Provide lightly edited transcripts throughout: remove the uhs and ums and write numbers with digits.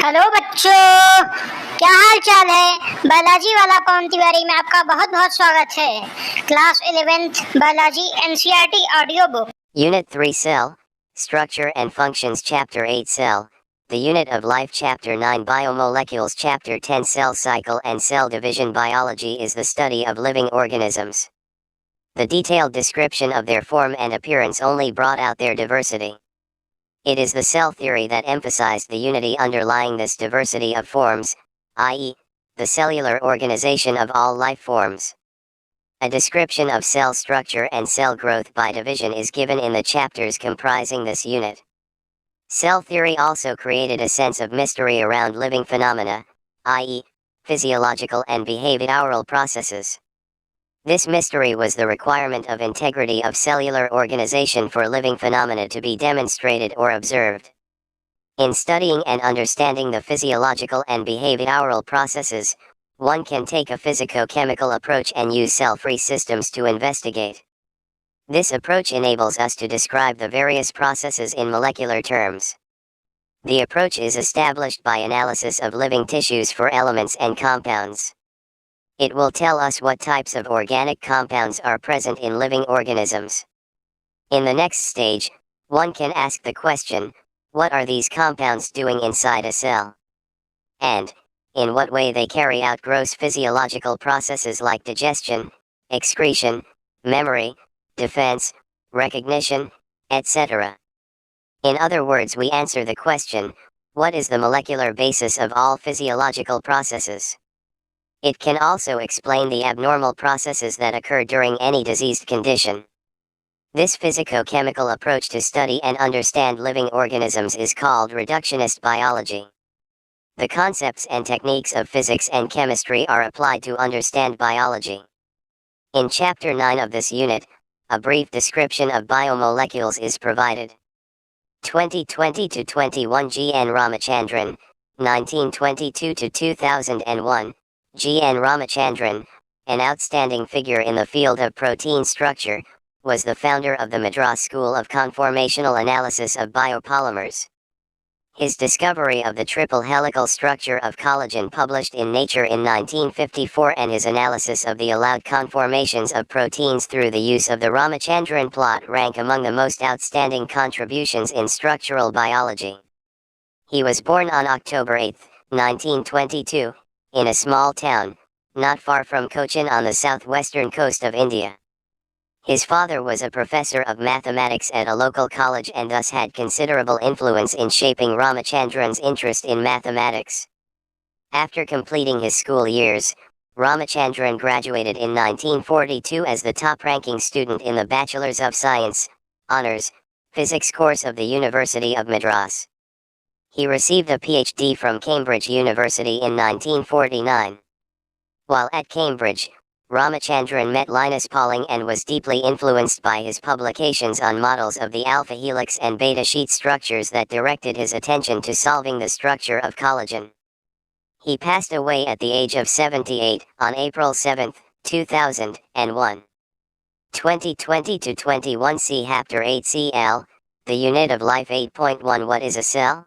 Hello बच्चों, क्या हाल चाल है। बायोलॉजी वाला पवन तिवारी में आपका बहुत बहुत स्वागत है। Class 11th biology NCERT audio book Unit 3 Cell, Structure and Functions Chapter 8 Cell, The Unit of Life Chapter 9 Biomolecules Chapter 10 Cell Cycle and Cell Division Biology is the study of living organisms. The detailed description of their form and appearance only brought out their diversity. It is the cell theory that emphasized the unity underlying this diversity of forms, i.e., the cellular organization of all life forms. A description of cell structure and cell growth by division is given in the chapters comprising this unit. Cell theory also created a sense of mystery around living phenomena, i.e., physiological and behavioral processes. This mystery was the requirement of integrity of cellular organization for living phenomena to be demonstrated or observed. In studying and understanding the physiological and behavioral processes, one can take a physico-chemical approach and use cell-free systems to investigate. This approach enables us to describe the various processes in molecular terms. The approach is established by analysis of living tissues for elements and compounds. It will tell us what types of organic compounds are present in living organisms. In the next stage, one can ask the question, what are these compounds doing inside a cell? And, in what way they carry out gross physiological processes like digestion, excretion, memory, defense, recognition, etc. In other words, we answer the question, what is the molecular basis of all physiological processes? It can also explain the abnormal processes that occur during any diseased condition. This physico-chemical approach to study and understand living organisms is called reductionist biology. The concepts and techniques of physics and chemistry are applied to understand biology. In Chapter 9 of this unit, a brief description of biomolecules is provided. 2020-21 G. N. Ramachandran, 1922-2001, G. N. Ramachandran, an outstanding figure in the field of protein structure, was the founder of the Madras School of Conformational Analysis of Biopolymers. His discovery of the triple helical structure of collagen published in Nature in 1954 and his analysis of the allowed conformations of proteins through the use of the Ramachandran plot rank among the most outstanding contributions in structural biology. He was born on October 8, 1922, in a small town, not far from Cochin on the southwestern coast of India. His father was a professor of mathematics at a local college and thus had considerable influence in shaping Ramachandran's interest in mathematics. After completing his school years, Ramachandran graduated in 1942 as the top-ranking student in the Bachelor's of Science, Honours, Physics course of the University of Madras. He received a PhD from Cambridge University in 1949. While at Cambridge, Ramachandran met Linus Pauling and was deeply influenced by his publications on models of the alpha helix and beta sheet structures that directed his attention to solving the structure of collagen. He passed away at the age of 78 on April 7, 2001. 2020-21 C. Chapter 8 Cl, the unit of life 8.1 What is a cell?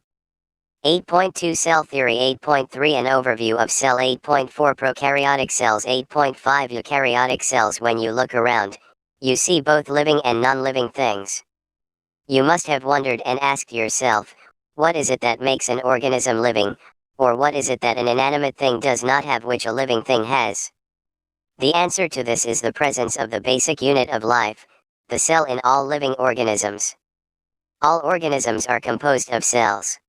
8.2 Cell Theory 8.3 An overview of cell 8.4 Prokaryotic cells 8.5 Eukaryotic cells When you look around, you see both living and non-living things. You must have wondered and asked yourself, what is it that makes an organism living, or what is it that an inanimate thing does not have which a living thing has? The answer to this is the presence of the basic unit of life, the cell in all living organisms. All organisms are composed of cells.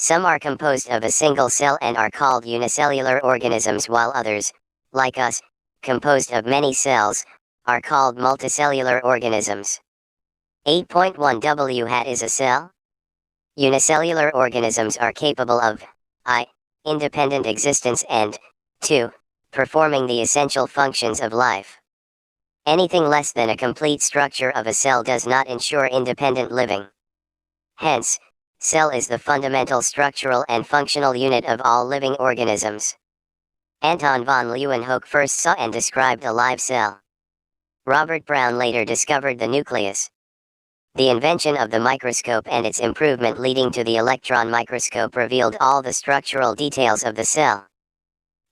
Some are composed of a single cell and are called unicellular organisms while others, like us, composed of many cells, are called multicellular organisms. 8.1 W hat is a cell? Unicellular organisms are capable of I. Independent existence and 2. Performing the essential functions of life. Anything less than a complete structure of a cell does not ensure independent living. Hence, cell is the fundamental structural and functional unit of all living organisms. Anton von Leeuwenhoek first saw and described a live cell. Robert Brown later discovered the nucleus. The invention of the microscope and its improvement leading to the electron microscope revealed all the structural details of the cell.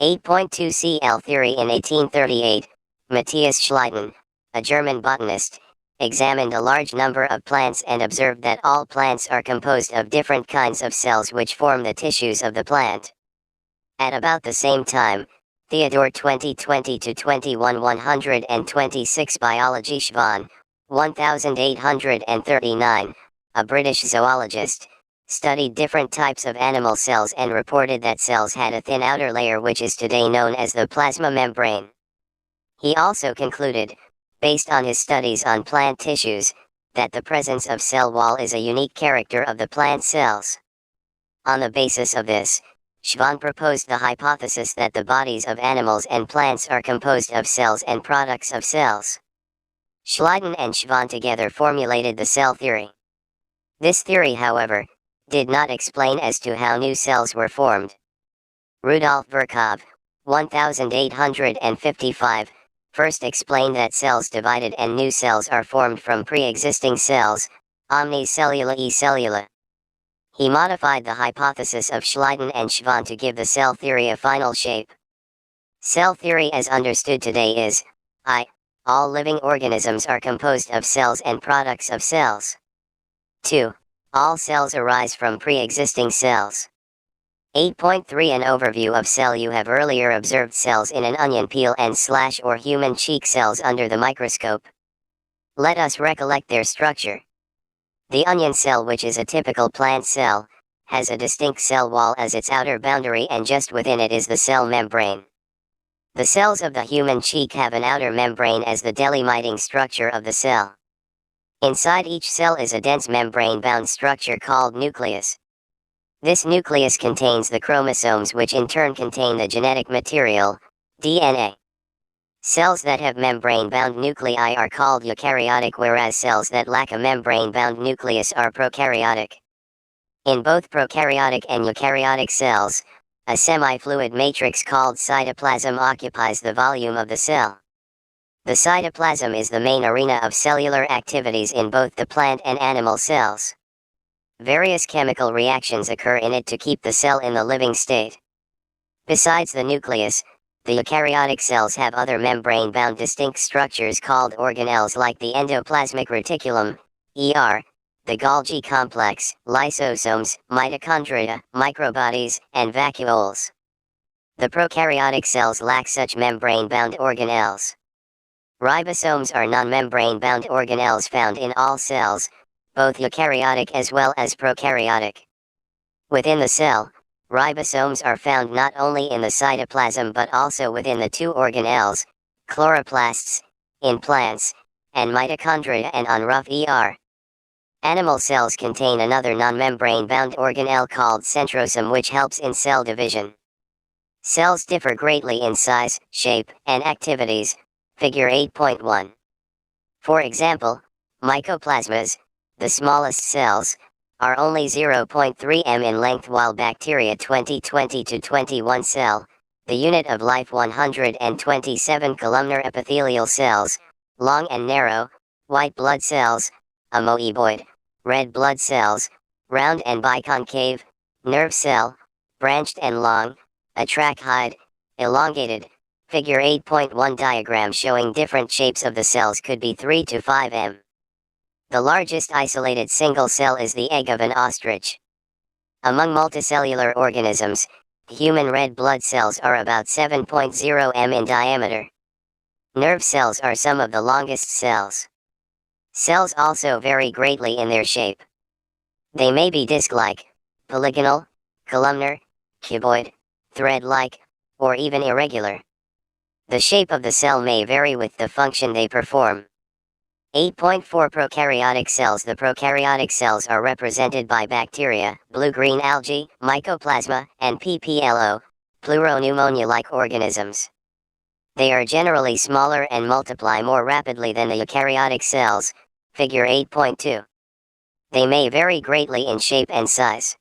8.2 Cell theory. In 1838, Matthias Schleiden, a German botanist, examined a large number of plants and observed that all plants are composed of different kinds of cells which form the tissues of the plant. At about the same time, Theodore 2020-21 126 Biology Schwann, 1839, a British zoologist, studied different types of animal cells and reported that cells had a thin outer layer which is today known as the plasma membrane. He also concluded, based on his studies on plant tissues, that the presence of cell wall is a unique character of the plant cells. On the basis of this, Schwann proposed the hypothesis that the bodies of animals and plants are composed of cells and products of cells. Schleiden and Schwann together formulated the cell theory. This theory, however, did not explain as to how new cells were formed. Rudolf Virchow, 1855, first explained that cells divided and new cells are formed from pre-existing cells, omnis cellula e cellula. He modified the hypothesis of Schleiden and Schwann to give the cell theory a final shape. Cell theory as understood today is, I. All living organisms are composed of cells and products of cells. 2. All cells arise from pre-existing cells. 8.3 An overview of cell. You have earlier observed cells in an onion peel and / or human cheek cells under the microscope. Let us recollect their structure. The onion cell, which is a typical plant cell, has a distinct cell wall as its outer boundary, and just within it is the cell membrane. The cells of the human cheek have an outer membrane as the delimiting structure of the cell. Inside each cell is a dense membrane-bound structure called nucleus. This nucleus contains the chromosomes, which in turn contain the genetic material, DNA. Cells that have membrane-bound nuclei are called eukaryotic, whereas cells that lack a membrane-bound nucleus are prokaryotic. In both prokaryotic and eukaryotic cells, a semi-fluid matrix called cytoplasm occupies the volume of the cell. The cytoplasm is the main arena of cellular activities in both the plant and animal cells. Various chemical reactions occur in it to keep the cell in the living state. Besides the nucleus, the eukaryotic cells have other membrane-bound distinct structures called organelles, like the endoplasmic reticulum, ER, the Golgi complex, lysosomes, mitochondria, microbodies, and vacuoles. The prokaryotic cells lack such membrane-bound organelles. Ribosomes are non-membrane-bound organelles found in all cells, both eukaryotic as well as prokaryotic. Within the cell, ribosomes are found not only in the cytoplasm but also within the two organelles, chloroplasts, in plants, and mitochondria and on rough ER. Animal cells contain another non-membrane-bound organelle called centrosome, which helps in cell division. Cells differ greatly in size, shape, and activities, figure 8.1. For example, mycoplasmas, the smallest cells, are only 0.3 m in length, while bacteria 20-21 cell, the unit of life 127 columnar epithelial cells, long and narrow, white blood cells, amoeboid, red blood cells, round and biconcave, nerve cell, branched and long, a tracheide, elongated. Figure 8.1 diagram showing different shapes of the cells could be 3 to 5 m. The largest isolated single cell is the egg of an ostrich. Among multicellular organisms, human red blood cells are about 7.0 m in diameter. Nerve cells are some of the longest cells. Cells also vary greatly in their shape. They may be disc-like, polygonal, columnar, cuboid, thread-like, or even irregular. The shape of the cell may vary with the function they perform. 8.4 Prokaryotic cells. The prokaryotic cells are represented by bacteria, blue-green algae, mycoplasma, and PPLO, pleuropneumonia-like organisms. They are generally smaller and multiply more rapidly than the eukaryotic cells, figure 8.2. They may vary greatly in shape and size.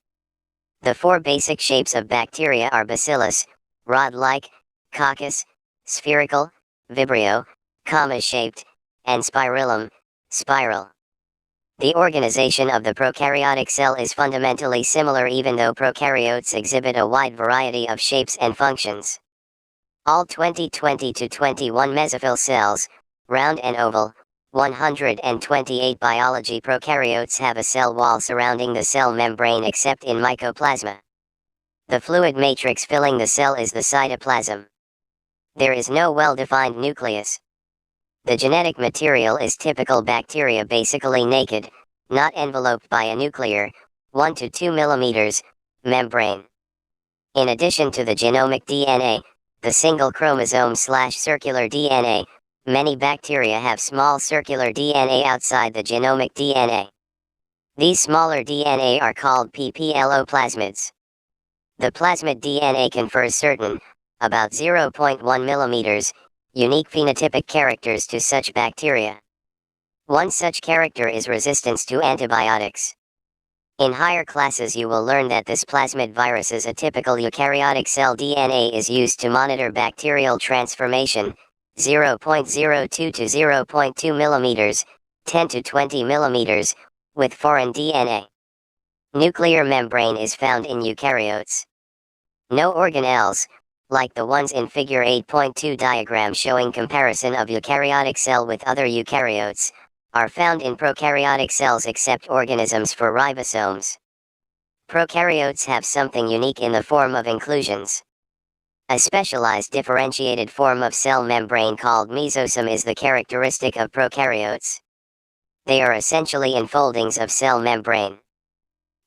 The four basic shapes of bacteria are bacillus, rod-like, coccus, spherical, vibrio, comma-shaped, and spirillum, spiral. The organization of the prokaryotic cell is fundamentally similar even though prokaryotes exhibit a wide variety of shapes and functions. All 20 to 21 mesophyll cells, round and oval, 128 biology prokaryotes have a cell wall surrounding the cell membrane except in mycoplasma. The fluid matrix filling the cell is the cytoplasm. There is no well-defined nucleus. The genetic material is typical bacteria, basically naked, not enveloped by a nuclear, 1 to 2 millimeters, membrane. In addition to the genomic DNA, the single chromosome/circular DNA, many bacteria have small circular DNA outside the genomic DNA. These smaller DNA are called PPLO plasmids. The plasmid DNA confers certain, about 0.1 millimeters, unique phenotypic characters to such bacteria. One such character is resistance to antibiotics. In higher classes you will learn that this plasmid virus's atypical eukaryotic cell DNA is used to monitor bacterial transformation, 0.02 to 0.2 millimeters, 10 to 20 millimeters, with foreign DNA. Nuclear membrane is found in eukaryotes. No organelles, like the ones in Figure 8.2 diagram showing comparison of eukaryotic cell with other eukaryotes, are found in prokaryotic cells except organisms for ribosomes. Prokaryotes have something unique in the form of inclusions. A specialized differentiated form of cell membrane called mesosome is the characteristic of prokaryotes. They are essentially enfoldings of cell membrane.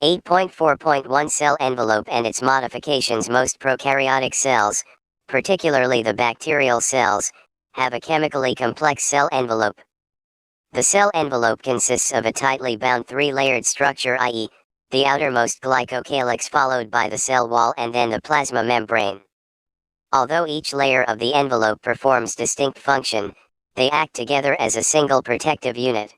8.4.1 Cell envelope and its modifications. Most prokaryotic cells, particularly the bacterial cells, have a chemically complex cell envelope. The cell envelope consists of a tightly bound three-layered structure, i.e., the outermost glycocalyx followed by the cell wall and then the plasma membrane. Although each layer of the envelope performs distinct function, they act together as a single protective unit.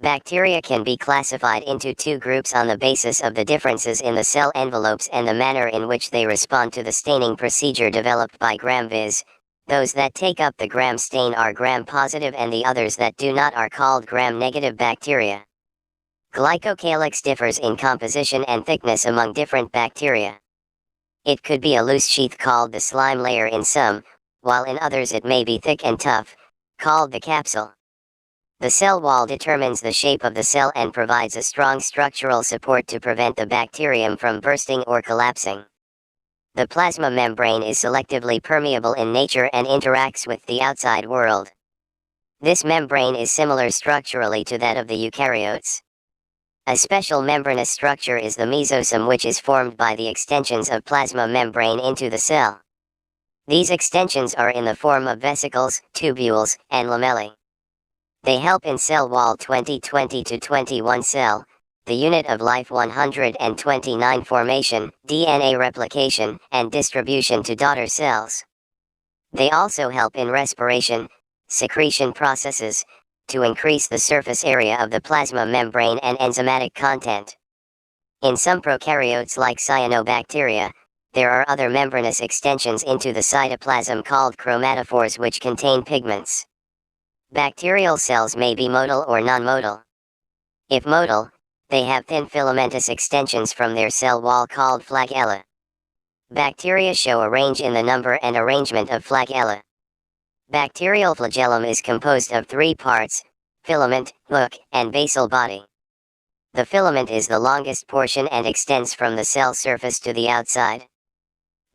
Bacteria can be classified into two groups on the basis of the differences in the cell envelopes and the manner in which they respond to the staining procedure developed by Gram-Vis. Those that take up the Gram stain are Gram-positive and the others that do not are called Gram-negative bacteria. Glycocalyx differs in composition and thickness among different bacteria. It could be a loose sheath called the slime layer in some, while in others it may be thick and tough, called the capsule. The cell wall determines the shape of the cell and provides a strong structural support to prevent the bacterium from bursting or collapsing. The plasma membrane is selectively permeable in nature and interacts with the outside world. This membrane is similar structurally to that of the eukaryotes. A special membranous structure is the mesosome, which is formed by the extensions of plasma membrane into the cell. These extensions are in the form of vesicles, tubules, and lamellae. They help in cell wall 20 to 21 cell, the unit of life 129 formation, DNA replication, and distribution to daughter cells. They also help in respiration, secretion processes, to increase the surface area of the plasma membrane and enzymatic content. In some prokaryotes like cyanobacteria, there are other membranous extensions into the cytoplasm called chromatophores which contain pigments. Bacterial cells may be motile or non-motile. If motile, they have thin filamentous extensions from their cell wall called flagella. Bacteria show a range in the number and arrangement of flagella. Bacterial flagellum is composed of three parts: filament, hook, and basal body. The filament is the longest portion and extends from the cell surface to the outside.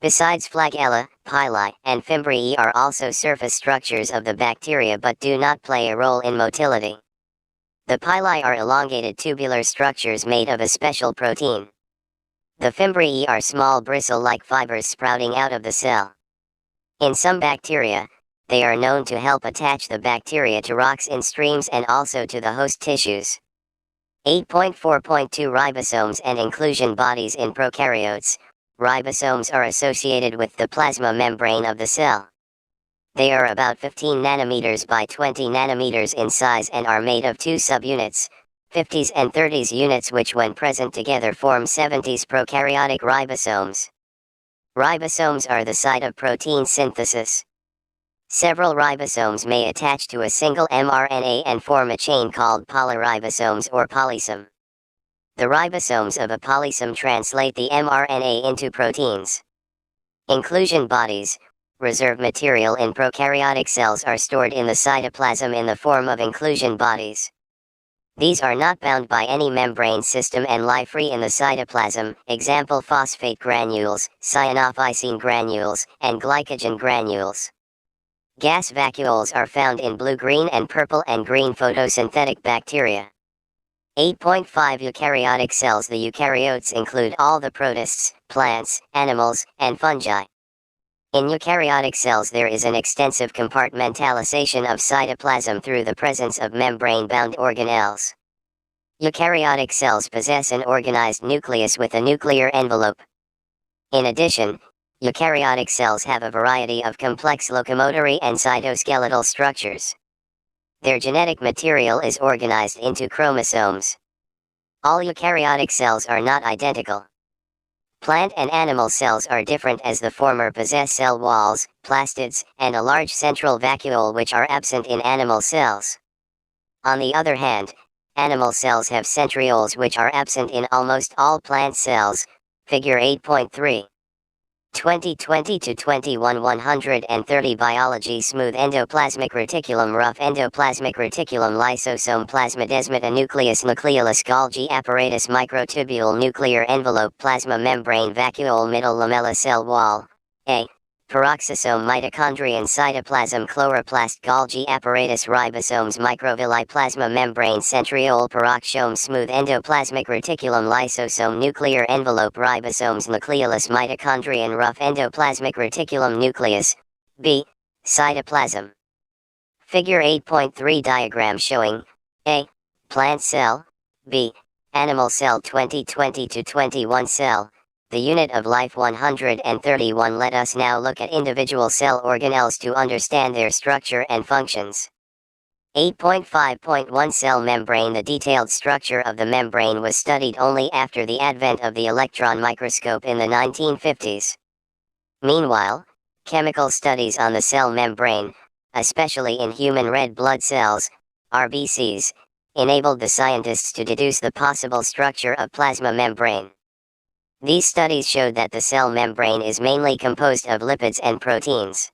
Besides flagella, pili, and fimbriae are also surface structures of the bacteria but do not play a role in motility. The pili are elongated tubular structures made of a special protein. The fimbriae are small bristle-like fibers sprouting out of the cell. In some bacteria, they are known to help attach the bacteria to rocks in streams and also to the host tissues. 8.4.2 Ribosomes and inclusion bodies in prokaryotes. Ribosomes are associated with the plasma membrane of the cell. They are about 15 nanometers by 20 nanometers in size and are made of two subunits, 50s and 30s units, which when present together form 70s prokaryotic ribosomes. Ribosomes are the site of protein synthesis. Several ribosomes may attach to a single mRNA and form a chain called polyribosomes or polysome. The ribosomes of a polysome translate the mRNA into proteins. Inclusion bodies, reserve material in prokaryotic cells, are stored in the cytoplasm in the form of inclusion bodies. These are not bound by any membrane system and lie free in the cytoplasm, example phosphate granules, cyanophycine granules, and glycogen granules. Gas vacuoles are found in blue-green and purple and green photosynthetic bacteria. 8.5 Eukaryotic cells. The eukaryotes include all the protists, plants, animals, and fungi. In eukaryotic cells there is an extensive compartmentalization of cytoplasm through the presence of membrane-bound organelles. Eukaryotic cells possess an organized nucleus with a nuclear envelope. In addition, eukaryotic cells have a variety of complex locomotory and cytoskeletal structures. Their genetic material is organized into chromosomes. All eukaryotic cells are not identical. Plant and animal cells are different, as the former possess cell walls, plastids, and a large central vacuole which are absent in animal cells. On the other hand, animal cells have centrioles which are absent in almost all plant cells. Figure 8.3. 2020-21 130 Biology. Smooth endoplasmic reticulum, rough endoplasmic reticulum, lysosome, plasmidesmata, nucleus, nucleolus, Golgi apparatus, microtubule, nuclear envelope, plasma membrane, vacuole, middle lamella, cell wall. A. Peroxisome, mitochondrion, cytoplasm, chloroplast, Golgi apparatus, ribosomes, microvilli, plasma membrane, centriole, peroxisome, smooth endoplasmic reticulum, lysosome, nuclear envelope, ribosomes, nucleolus, mitochondrion, rough endoplasmic reticulum, nucleus. B. Cytoplasm. Figure 8.3 diagram showing A. Plant cell. B. Animal cell. 2020-21 cell. The unit of life. 131. Let us now look at individual cell organelles to understand their structure and functions. 8.5.1 Cell membrane. The detailed structure of the membrane was studied only after the advent of the electron microscope in the 1950s. Meanwhile, chemical studies on the cell membrane, especially in human red blood cells, RBCs, enabled the scientists to deduce the possible structure of plasma membrane. These studies showed that the cell membrane is mainly composed of lipids and proteins.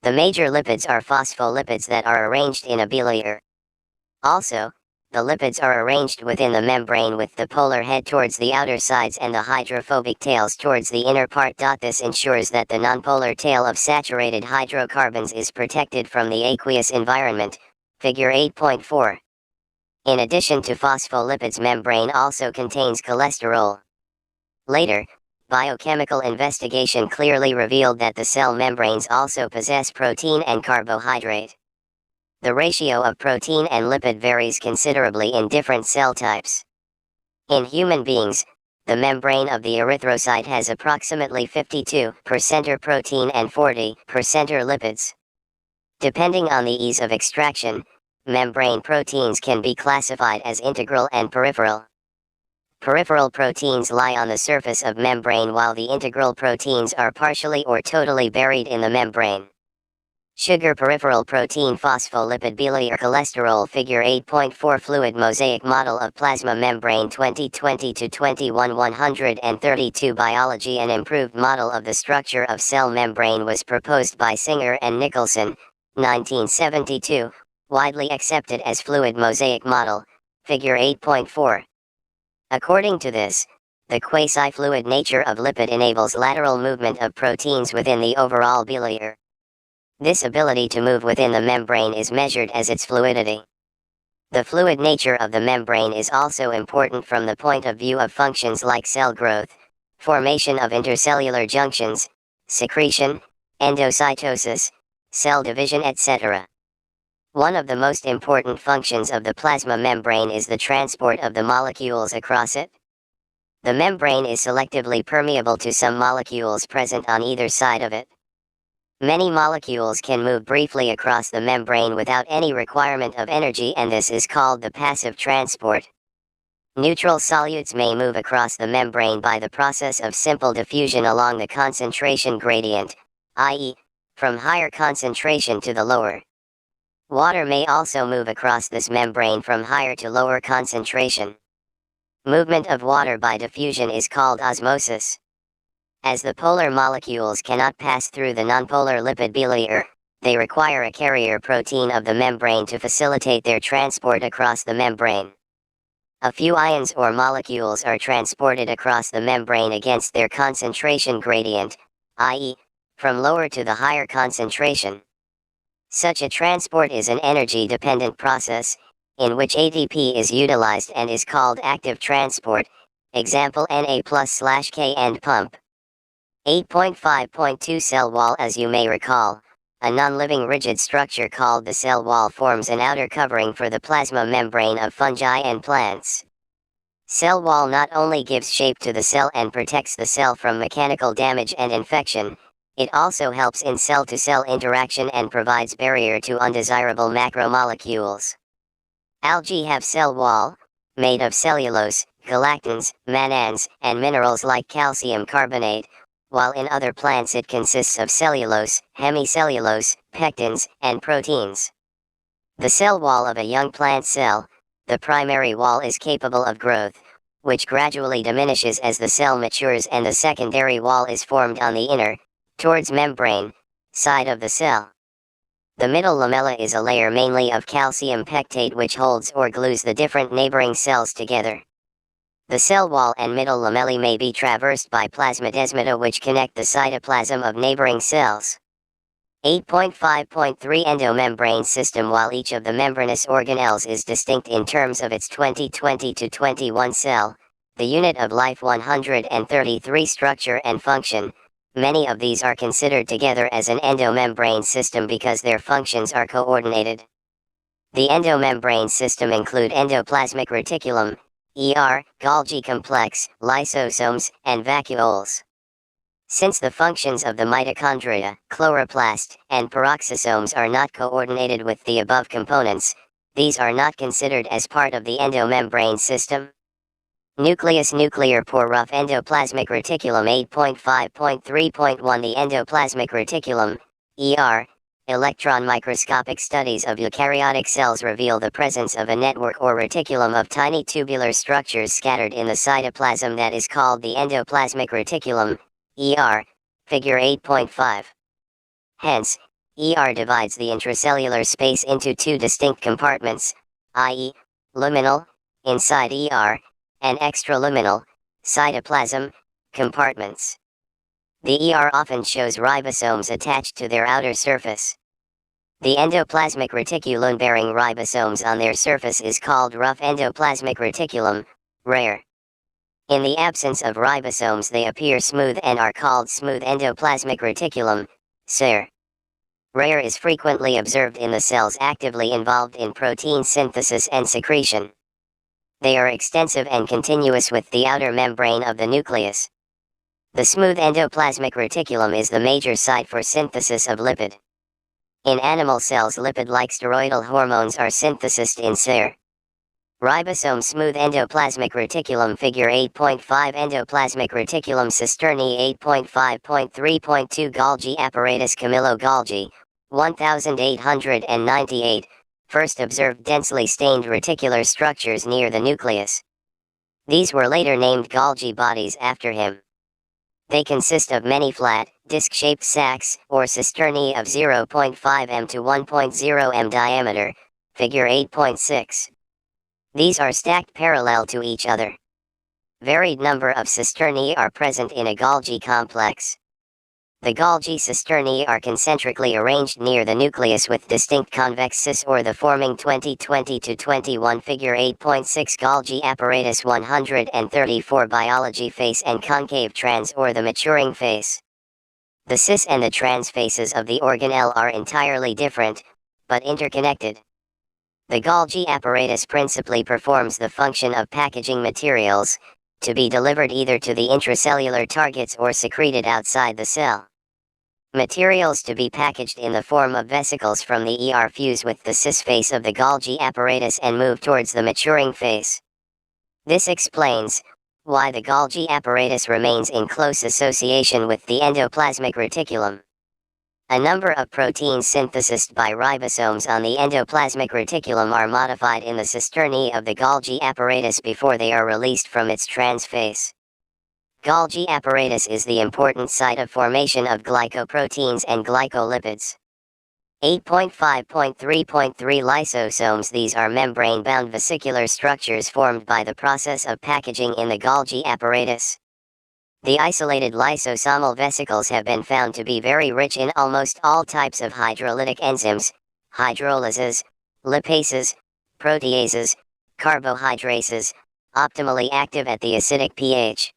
The major lipids are phospholipids that are arranged in a bilayer. Also, the lipids are arranged within the membrane with the polar head towards the outer sides and the hydrophobic tails towards the inner part. This ensures that the nonpolar tail of saturated hydrocarbons is protected from the aqueous environment. Figure 8.4. In addition to phospholipids, membrane also contains cholesterol. Later, biochemical investigation clearly revealed that the cell membranes also possess protein and carbohydrate. The ratio of protein and lipid varies considerably in different cell types. In human beings, the membrane of the erythrocyte has approximately 52% protein and 40% lipids. Depending on the ease of extraction, membrane proteins can be classified as integral and peripheral. Peripheral proteins lie on the surface of membrane while the integral proteins are partially or totally buried in the membrane. Sugar, peripheral protein, phospholipid, bilayer, cholesterol. Figure 8.4 Fluid mosaic model of plasma membrane. 2020-21 132 Biology. An improved model of the structure of cell membrane was proposed by Singer and Nicholson, 1972, widely accepted as fluid mosaic model. Figure 8.4. According to this, the quasi-fluid nature of lipid enables lateral movement of proteins within the overall bilayer. This ability to move within the membrane is measured as its fluidity. The fluid nature of the membrane is also important from the point of view of functions like cell growth, formation of intercellular junctions, secretion, endocytosis, cell division, etc. One of the most important functions of the plasma membrane is the transport of the molecules across it. The membrane is selectively permeable to some molecules present on either side of it. Many molecules can move briefly across the membrane without any requirement of energy, and this is called the passive transport. Neutral solutes may move across the membrane by the process of simple diffusion along the concentration gradient, i.e., from higher concentration to the lower. Water may also move across this membrane from higher to lower concentration. Movement of water by diffusion is called osmosis. As the polar molecules cannot pass through the nonpolar lipid bilayer, they require a carrier protein of the membrane to facilitate their transport across the membrane. A few ions or molecules are transported across the membrane against their concentration gradient, i.e., from lower to the higher concentration. Such a transport is an energy-dependent process, in which ATP is utilized and is called active transport, example Na+/K end pump. 8.5.2 Cell wall. As you may recall, a non-living rigid structure called the cell wall forms an outer covering for the plasma membrane of fungi and plants. Cell wall not only gives shape to the cell and protects the cell from mechanical damage and infection, it also helps in cell-to-cell interaction and provides barrier to undesirable macromolecules. Algae have cell wall, made of cellulose, galactans, mannans, and minerals like calcium carbonate, while in other plants it consists of cellulose, hemicellulose, pectins, and proteins. The cell wall of a young plant cell, the primary wall, is capable of growth, which gradually diminishes as the cell matures, and the secondary wall is formed on the inner, towards membrane, side of the cell. The middle lamella is a layer mainly of calcium pectate which holds or glues the different neighboring cells together. The cell wall and middle lamellae may be traversed by plasmodesmata which connect the cytoplasm of neighboring cells. 8.5.3 Endomembrane system. While each of the membranous organelles is distinct in terms of its 20-21 cell, the unit of life 133 structure and function, many of these are considered together as an endomembrane system because their functions are coordinated. The endomembrane system include endoplasmic reticulum, Golgi complex, lysosomes, and vacuoles. Since the functions of the mitochondria, chloroplast, and peroxisomes are not coordinated with the above components, these are not considered as part of the endomembrane system. Nucleus. Nuclear pore. Rough endoplasmic reticulum. 8.5.3.1 The endoplasmic reticulum, electron microscopic studies of eukaryotic cells reveal the presence of a network or reticulum of tiny tubular structures scattered in the cytoplasm that is called the endoplasmic reticulum, figure 8.5. Hence, divides the intracellular space into two distinct compartments, i.e., luminal, inside and extraluminal, cytoplasm, compartments. The often shows ribosomes attached to their outer surface. The endoplasmic reticulum bearing ribosomes on their surface is called rough endoplasmic reticulum, rare. In the absence of ribosomes they appear smooth and are called smooth endoplasmic reticulum, SER. Rare is frequently observed in the cells actively involved in protein synthesis and secretion. They are extensive and continuous with the outer membrane of the nucleus. The smooth endoplasmic reticulum is the major site for synthesis of lipid. In animal cells, lipid-like steroidal hormones are synthesized in SER. Ribosome. Smooth endoplasmic reticulum. Figure 8.5 Endoplasmic reticulum cisternae. 8.5.3.2 Golgi apparatus. Camillo Golgi, 1898, first observed densely stained reticular structures near the nucleus. These were later named Golgi bodies after him. They consist of many flat, disc-shaped sacs, or cisternae of 0.5 m to 1.0 m diameter, figure 8.6. These are stacked parallel to each other. Varied number of cisternae are present in a Golgi complex. The Golgi cisternae are concentrically arranged near the nucleus with distinct convex cis or the forming 20-21 figure 8.6 Golgi apparatus 134 biology face and concave trans or the maturing face. The cis and the trans faces of the organelle are entirely different, but interconnected. The Golgi apparatus principally performs the function of packaging materials, to be delivered either to the intracellular targets or secreted outside the cell. Materials to be packaged in the form of vesicles from the fuse with the cis face of the Golgi apparatus and move towards the maturing face. This explains why the Golgi apparatus remains in close association with the endoplasmic reticulum. A number of proteins synthesized by ribosomes on the endoplasmic reticulum are modified in the cisternae of the Golgi apparatus before they are released from its transphase. Golgi apparatus is the important site of formation of glycoproteins and glycolipids. 8.5.3.3 Lysosomes. These are membrane-bound vesicular structures formed by the process of packaging in the Golgi apparatus. The isolated lysosomal vesicles have been found to be very rich in almost all types of hydrolytic enzymes, hydrolyses, lipases, proteases, carbohydrases, optimally active at the acidic pH.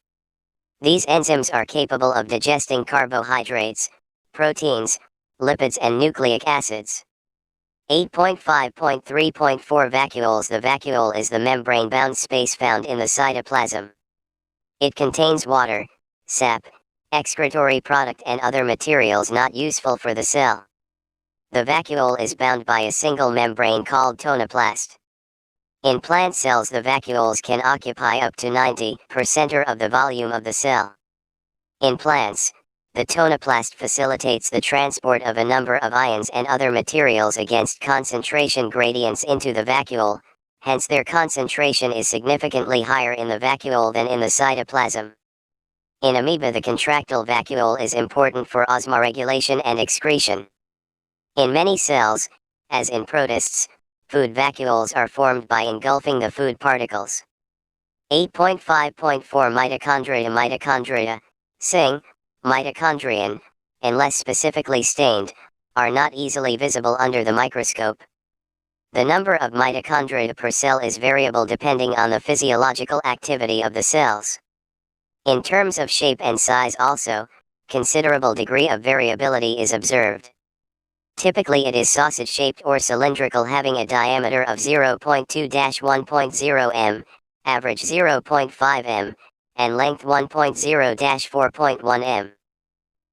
These enzymes are capable of digesting carbohydrates, proteins, lipids and nucleic acids. 8.5.3.4 Vacuoles. The vacuole is the membrane-bound space found in the cytoplasm. It contains water, sap, excretory product and other materials not useful for the cell. The vacuole is bound by a single membrane called tonoplast. In plant cells, the vacuoles can occupy up to 90% of the volume of the cell. In plants, the tonoplast facilitates the transport of a number of ions and other materials against concentration gradients into the vacuole, hence their concentration is significantly higher in the vacuole than in the cytoplasm. In amoeba, the contractile vacuole is important for osmoregulation and excretion. In many cells, as in protists, food vacuoles are formed by engulfing the food particles. 8.5.4 Mitochondria. Mitochondria, Sing, mitochondrion, unless specifically stained, are not easily visible under the microscope. The number of mitochondria per cell is variable depending on the physiological activity of the cells. In terms of shape and size also, considerable degree of variability is observed. Typically it is sausage-shaped or cylindrical, having a diameter of 0.2-1.0 m, average 0.5 m, and length 1.0-4.1 m.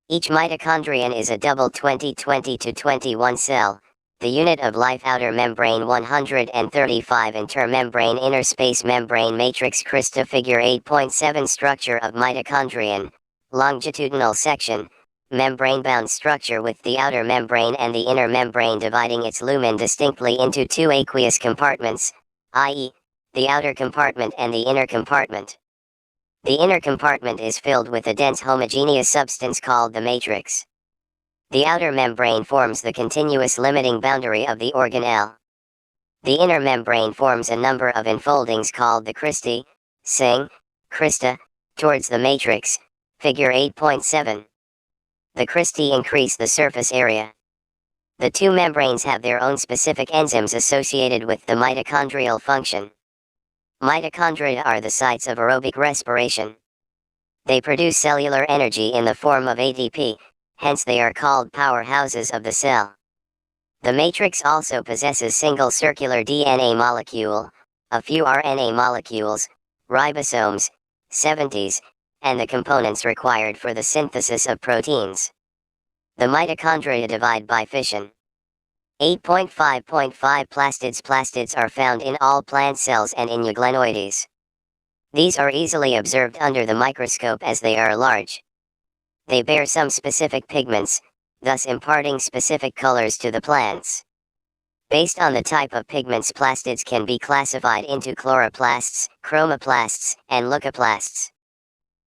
Each mitochondrion is a double 20-20-21 cell. The unit of life. Outer membrane 135 intermembrane inner space membrane matrix crystal. Figure 8.7 Structure of mitochondrion. Longitudinal section, membrane-bound structure with the outer membrane and the inner membrane dividing its lumen distinctly into two aqueous compartments, i.e., the outer compartment and the inner compartment. The inner compartment is filled with a dense homogeneous substance called the matrix. The outer membrane forms the continuous limiting boundary of the organelle. The inner membrane forms a number of enfoldings called the cristae, Sing, crista, towards the matrix, figure 8.7. The cristae increase the surface area. The two membranes have their own specific enzymes associated with the mitochondrial function. Mitochondria are the sites of aerobic respiration. They produce cellular energy in the form of ATP, hence they are called powerhouses of the cell. The matrix also possesses single circular DNA molecule, a few RNA molecules, ribosomes, 70s, and the components required for the synthesis of proteins. The mitochondria divide by fission. 8.5.5 Plastids. Plastids are found in all plant cells and in euglenoides. These are easily observed under the microscope as they are large. They bear some specific pigments, thus imparting specific colors to the plants. Based on the type of pigments, plastids can be classified into chloroplasts, chromoplasts, and leucoplasts.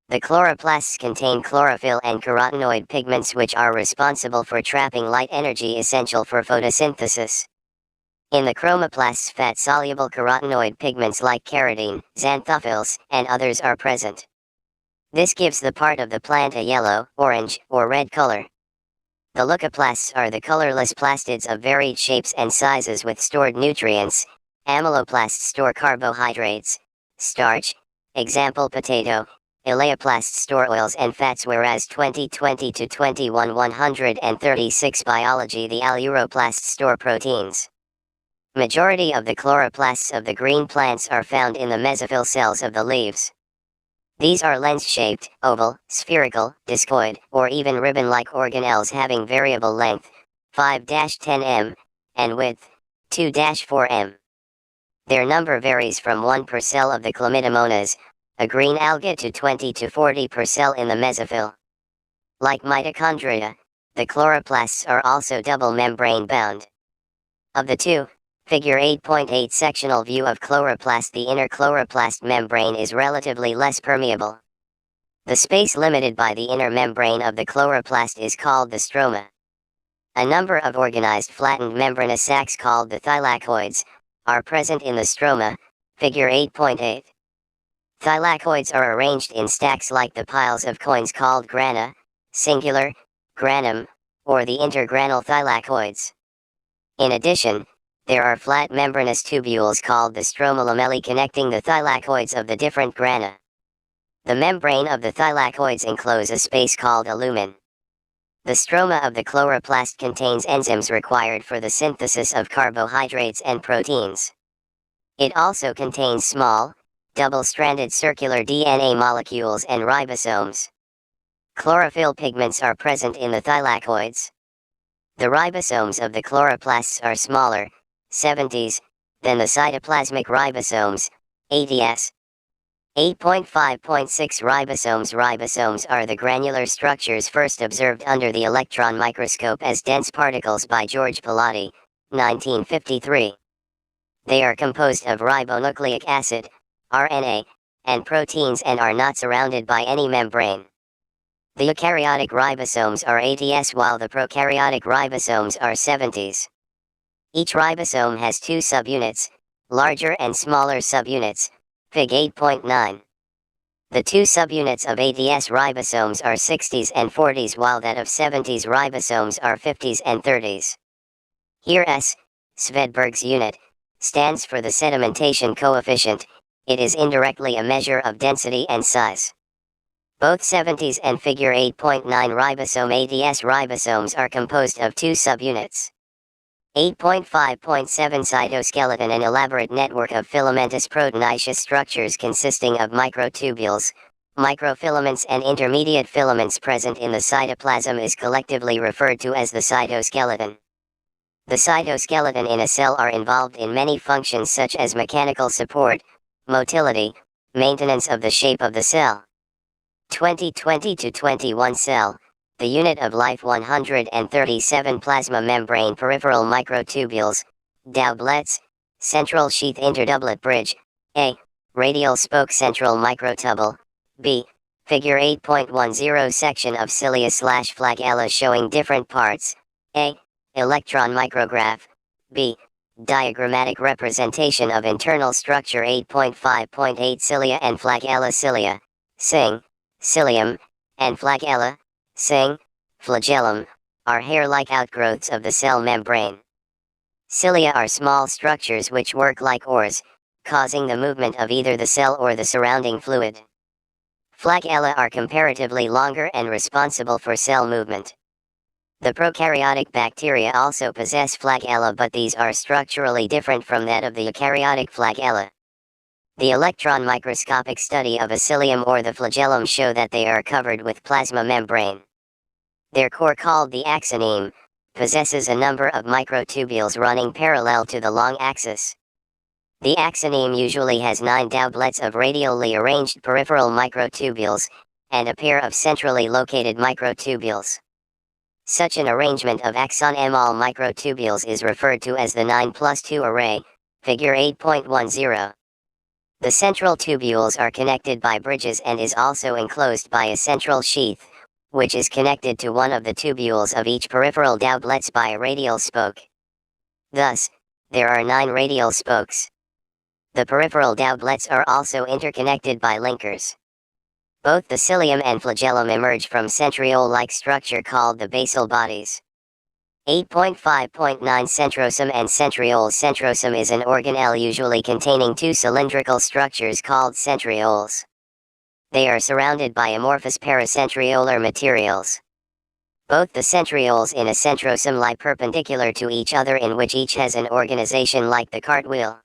The chloroplasts contain chlorophyll and carotenoid pigments which are responsible for trapping light energy essential for photosynthesis. In the chromoplasts, fat-soluble carotenoid pigments like carotene, xanthophylls, and others are present. This gives the part of the plant a yellow, orange, or red color. The leucoplasts are the colorless plastids of varied shapes and sizes with stored nutrients. Amyloplasts store carbohydrates, starch, example potato. Eleoplasts store oils and fats, whereas 2020-21 biology, the aleuroplasts store proteins. Majority of the chloroplasts of the green plants are found in the mesophyll cells of the leaves. These are lens-shaped, oval, spherical, discoid, or even ribbon-like organelles having variable length, 5-10 m, and width, 2-4 m. Their number varies from 1 per cell of the chlamydomonas, a green alga, to 20 to 40 per cell in the mesophyll. Like mitochondria, The chloroplasts are also double membrane bound. Of the two, Figure 8.8 sectional view of chloroplast, the inner chloroplast membrane is relatively less permeable. The space limited by the inner membrane of the chloroplast is called the stroma. A number of organized flattened membranous sacs called the thylakoids are present in the stroma, Figure 8.8. Thylakoids are arranged in stacks like the piles of coins called grana, singular, granum, or the intergranal thylakoids. In addition, there are flat membranous tubules called the stroma lamellae connecting the thylakoids of the different grana. The membrane of the thylakoids enclose a space called a lumen. The stroma of the chloroplast contains enzymes required for the synthesis of carbohydrates and proteins. It also contains small, double-stranded circular DNA molecules and ribosomes. Chlorophyll pigments are present in the thylakoids. The ribosomes of the chloroplasts are smaller, 70s, than the cytoplasmic ribosomes, 80s. 8.5.6 Ribosomes. Ribosomes are the granular structures first observed under the electron microscope as dense particles by George Palade, 1953. They are composed of ribonucleic acid, RNA, and proteins and are not surrounded by any membrane. The eukaryotic ribosomes are 80s while the prokaryotic ribosomes are 70s. Each ribosome has two subunits, larger and smaller subunits, Fig 8.9. The two subunits of 80s ribosomes are 60s and 40s while that of 70s ribosomes are 50s and 30s. Here S, Svedberg's unit, stands for the sedimentation coefficient. It is indirectly a measure of density and size. Both 70s and Figure 8.9 ribosome 80s ribosomes are composed of two subunits. 8.5.7 Cytoskeleton, an elaborate network of filamentous proteinaceous structures consisting of microtubules, microfilaments and intermediate filaments present in the cytoplasm is collectively referred to as the cytoskeleton. The cytoskeleton in a cell are involved in many functions such as mechanical support, motility, maintenance of the shape of the cell. 2020-21 Cell, the unit of life. 137 Plasma membrane peripheral microtubules, doublets, central sheath interdoublet bridge, A, radial spoke central microtubule, B, Figure 8.10 section of cilia/flagella showing different parts, A, electron micrograph, B, diagrammatic representation of internal structure. 8.5.8 Cilia and flagella. Cilia, Sing, cilium, and flagella, Sing, flagellum, are hair-like outgrowths of the cell membrane. Cilia are small structures which work like oars, causing the movement of either the cell or the surrounding fluid. Flagella are comparatively longer and responsible for cell movement. The prokaryotic bacteria also possess flagella, but these are structurally different from that of the eukaryotic flagella. The electron microscopic study of a cilium or the flagellum show that they are covered with plasma membrane. Their core, called the axoneme, possesses a number of microtubules running parallel to the long axis. The axoneme usually has 9 doublets of radially arranged peripheral microtubules, and a pair of centrally located microtubules. Such an arrangement of axon-emal microtubules is referred to as the 9+2 array, Figure 8.10. The central tubules are connected by bridges and is also enclosed by a central sheath, which is connected to one of the tubules of each peripheral doublets by a radial spoke. Thus, there are 9 radial spokes. The peripheral doublets are also interconnected by linkers. Both the cilium and flagellum emerge from centriole-like structure called the basal bodies. 8.5.9 Centrosome and centriole. Centrosome is an organelle usually containing 2 cylindrical structures called centrioles. They are surrounded by amorphous paracentriolar materials. Both the centrioles in a centrosome lie perpendicular to each other, in which each has an organization like the cartwheel.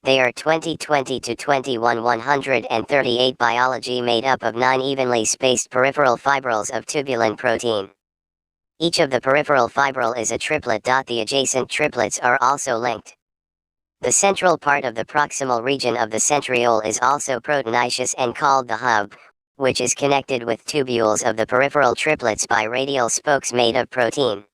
They are 2020-21 138 biology, made up of 9 evenly spaced peripheral fibrils of tubulin protein. Each of the peripheral fibril is a triplet. The adjacent triplets are also linked. The central part of the proximal region of the centriole is also proteinaceous and called the hub, which is connected with tubules of the peripheral triplets by radial spokes made of protein.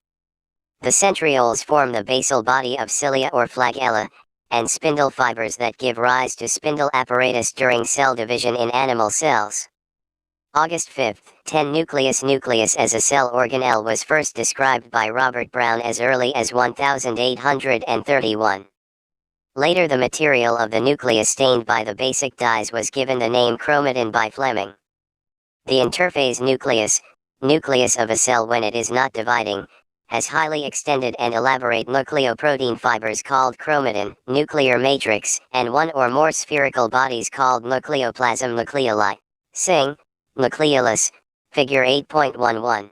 The centrioles form the basal body of cilia or flagella, and spindle fibers that give rise to spindle apparatus during cell division in animal cells. August 5, 10 Nucleus as a cell organelle was first described by Robert Brown as early as 1831. Later the material of the nucleus stained by the basic dyes was given the name chromatin by Fleming. The interphase nucleus of a cell when it is not dividing, has highly extended and elaborate nucleoprotein fibers called chromatin, nuclear matrix, and one or more spherical bodies called nucleoplasm nucleoli. Sing. Nucleolus, Figure 8.11.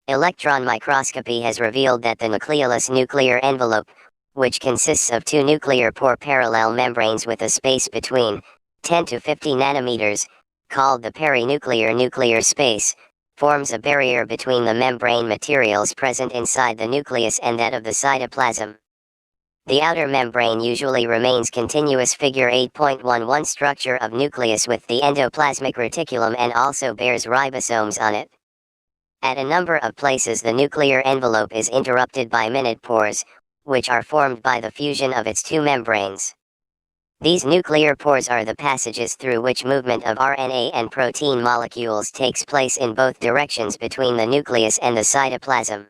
Electron microscopy has revealed that the nucleolus nuclear envelope, which consists of two nuclear pore parallel membranes with a space between 10 to 50 nanometers, called the perinuclear nuclear space, forms a barrier between the membrane materials present inside the nucleus and that of the cytoplasm. The outer membrane usually remains continuous. Figure 8.11 structure of nucleus with the endoplasmic reticulum and also bears ribosomes on it. At a number of places the nuclear envelope is interrupted by minute pores, which are formed by the fusion of its two membranes. These nuclear pores are the passages through which movement of RNA and protein molecules takes place in both directions between the nucleus and the cytoplasm.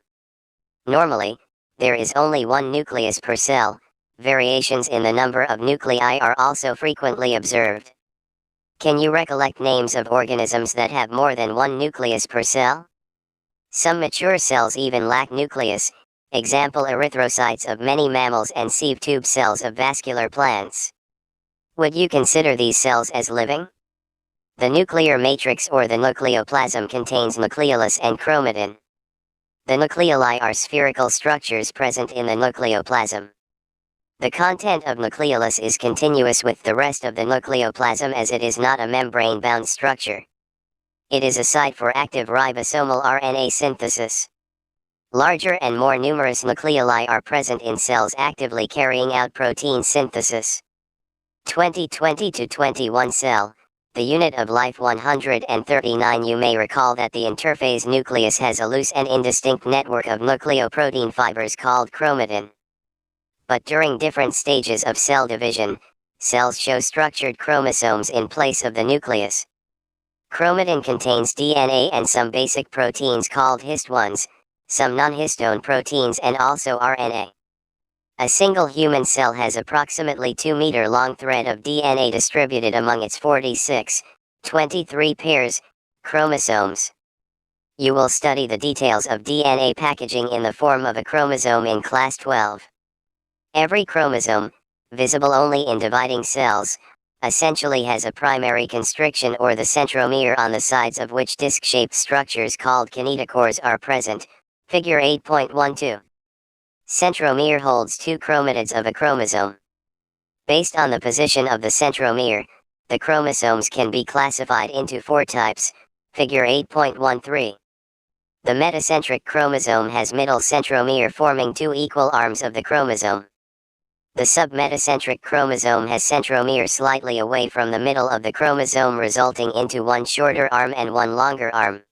Normally, there is only one nucleus per cell. Variations in the number of nuclei are also frequently observed. Can you recollect names of organisms that have more than one nucleus per cell? Some mature cells even lack nucleus, example erythrocytes of many mammals and sieve tube cells of vascular plants. Would you consider these cells as living? The nuclear matrix or the nucleoplasm contains nucleolus and chromatin. The nucleoli are spherical structures present in the nucleoplasm. The content of nucleolus is continuous with the rest of the nucleoplasm as it is not a membrane-bound structure. It is a site for active ribosomal RNA synthesis. Larger and more numerous nucleoli are present in cells actively carrying out protein synthesis. 2020 to 21 cell. The unit of life 139. You may recall that the interphase nucleus has a loose and indistinct network of nucleoprotein fibers called chromatin. But during different stages of cell division, cells show structured chromosomes in place of the nucleus. Chromatin contains DNA and some basic proteins called histones, some non-histone proteins and also RNA. A single human cell has approximately 2-meter-long thread of DNA distributed among its 23 pairs, chromosomes. You will study the details of DNA packaging in the form of a chromosome in Class 12. Every chromosome, visible only in dividing cells, essentially has a primary constriction or the centromere on the sides of which disc-shaped structures called kinetochores are present. Figure 8.12. Centromere holds two chromatids of a chromosome. Based on the position of the centromere, the chromosomes can be classified into 4 types. Figure 8.13. The metacentric chromosome has middle centromere forming 2 equal arms of the chromosome. The submetacentric chromosome has centromere slightly away from the middle of the chromosome, resulting into 1 shorter arm and 1 longer arm.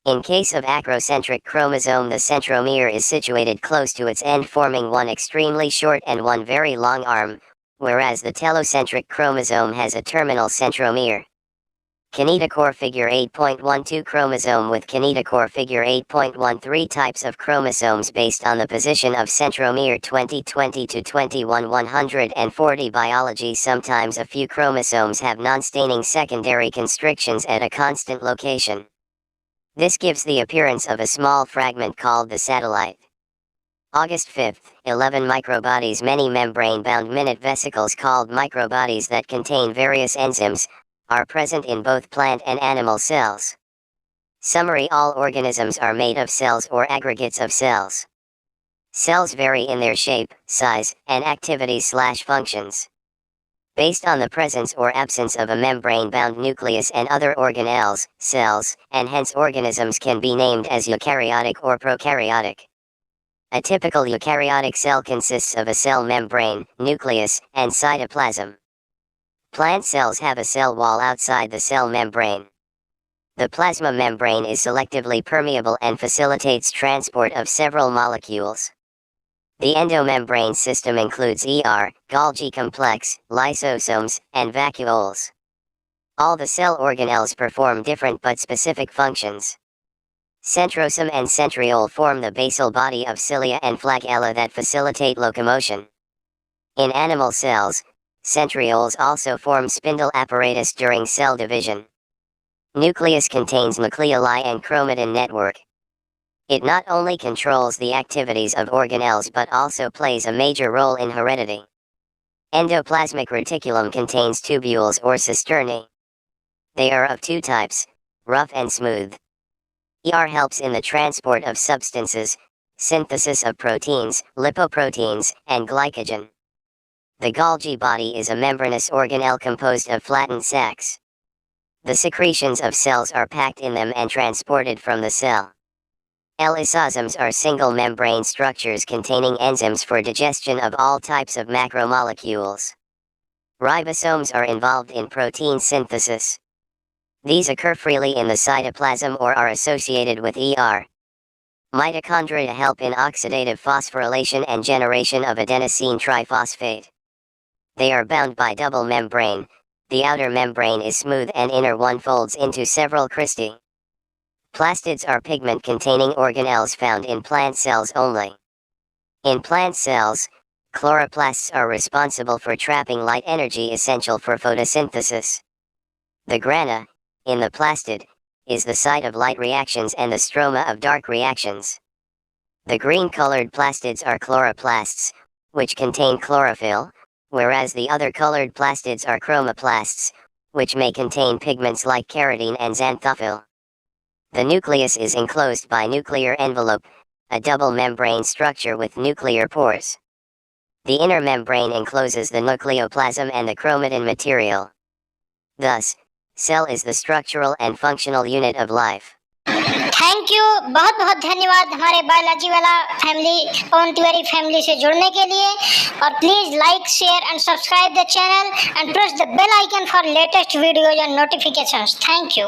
In case of acrocentric chromosome, the centromere is situated close to its end, forming 1 extremely short and 1 very long arm, whereas the telocentric chromosome has a terminal centromere. Kinetochore. Figure 8.12. Chromosome with kinetochore. Figure 8.13. Types of chromosomes based on the position of centromere. 2020 to 21 140. Biology. Sometimes a few chromosomes have non-staining secondary constrictions at a constant location. This gives the appearance of a small fragment called the satellite. August 5, 11 microbodies. Many membrane-bound minute vesicles called microbodies that contain various enzymes are present in both plant and animal cells. Summary: all organisms are made of cells or aggregates of cells. Cells vary in their shape, size, and activities/functions. Based on the presence or absence of a membrane-bound nucleus and other organelles, cells, and hence organisms can be named as eukaryotic or prokaryotic. A typical eukaryotic cell consists of a cell membrane, nucleus, and cytoplasm. Plant cells have a cell wall outside the cell membrane. The plasma membrane is selectively permeable and facilitates transport of several molecules. The endomembrane system includes Golgi complex, lysosomes, and vacuoles. All the cell organelles perform different but specific functions. Centrosome and centriole form the basal body of cilia and flagella that facilitate locomotion. In animal cells, centrioles also form spindle apparatus during cell division. Nucleus contains nucleoli and chromatin network. It not only controls the activities of organelles but also plays a major role in heredity. Endoplasmic reticulum contains tubules or cisternae. They are of two types, rough and smooth. Helps in the transport of substances, synthesis of proteins, lipoproteins, and glycogen. The Golgi body is a membranous organelle composed of flattened sacs. The secretions of cells are packed in them and transported from the cell. Lysosomes are single membrane structures containing enzymes for digestion of all types of macromolecules. Ribosomes are involved in protein synthesis. These occur freely in the cytoplasm or are associated with Mitochondria help in oxidative phosphorylation and generation of adenosine triphosphate. They are bound by double membrane. The outer membrane is smooth and inner one folds into several cristae. Plastids are pigment-containing organelles found in plant cells only. In plant cells, chloroplasts are responsible for trapping light energy essential for photosynthesis. The grana, in the plastid, is the site of light reactions and the stroma of dark reactions. The green-colored plastids are chloroplasts, which contain chlorophyll, whereas the other colored plastids are chromoplasts, which may contain pigments like carotene and xanthophyll. The nucleus is enclosed by nuclear envelope, a double membrane structure with nuclear pores. The inner membrane encloses the nucleoplasm and the chromatin material. Thus, cell is the structural and functional unit of life. Thank you, बहुत बहुत धन्यवाद हमारे biology वाला family, पवन Tiwari family से जुड़ने के लिए। और please like, share and subscribe the channel and press the bell icon for latest videos and notifications. Thank you.